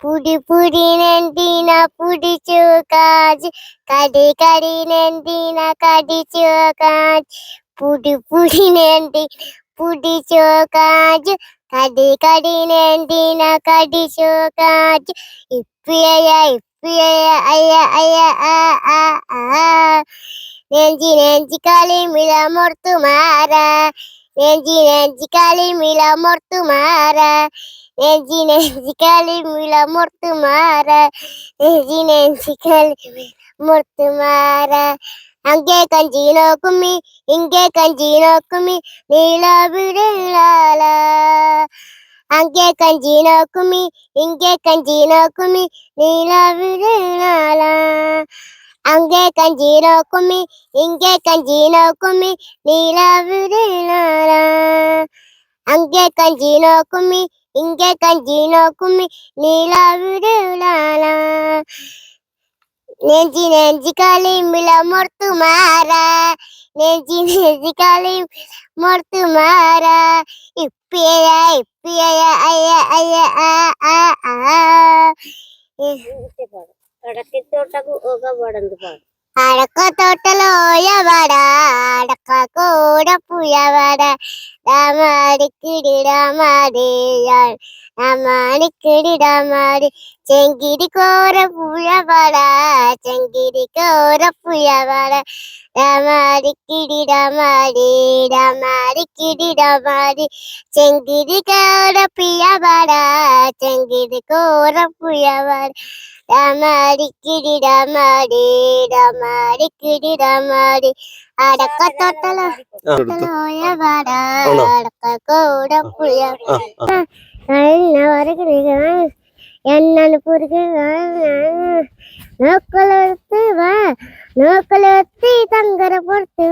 പുടി പുടി നെന്തിന പുടിച്ചു കാജ് കടി കടി നെന്തിന കടിച്ചു കാജ് പുടി പുടി നെന്തി പുടിച്ചു കാജ് കടി കടി നെന്തിന കടിച്ചു കാജ് ഇപ്പിയ അയ്യ അയ്യ ആ ആ ആ നെഞ്ചി നെഞ്ചി കളി മില മൊർത്തു മാറ നെഞ്ചി നെഞ്ചി കളി മില മൊർത്തു മാറ നെഞ്ചി നെഞ്ചി കളി മില മൊർത്തു മാറ നെഞ്ചി നെഞ്ചി കളി മൊർത്തു മാറ അങ്ങേ കഞ്ചീനോ കുമ്മി ഇങ്ങേ കഞ്ചീനോ കുമ്മി നീലവിടലാല അങ്ങേ കഞ്ചീനോ കുമ്മി ഇങ്ങേ കഞ്ചീനോ കുമ്മി നീലവിടലാല അങ്ങേ കഞ്ചീനോ കുമ്മി ഇങ്ങേ കഞ്ചീനോ കുമ്മി നീലവിടലാല അങ്ങേ കഞ്ചീനോ കുമ്മി ഇങ്ങേ കഞ്ചീനോ കുമ്മി നീലവിടലാല നെഞ്ചി നെഞ്ചി കളി മില മൊർത്തു മാറ നെഞ്ചി നെഞ്ചി കളി മൊർത്തു മാറ ഇപ്പിയ അയ്യ അയ്യ ആ ആ ആ అడక తోటలో ఎవడ అడక కూడా పుయవడ రామాడికిడి రామాడి రామాడికిడి రామాడి చెంగిడి కోర పుయవడ చెంగిడి కోర పుయవడ రామాడికిడి రామాడి రామాడికిడి రామాడి చెంగిడి కోర పుయవడ చెంగిడి కోర పుయవడ రామాడికిడి రామాడి రామాడికిడి రామాడి అడక తోటలో ఎవడ అడక కూడా పుయవడ എന്നന് പുരുക നോക്കലെത്തി തങ്കര പുറത്ത്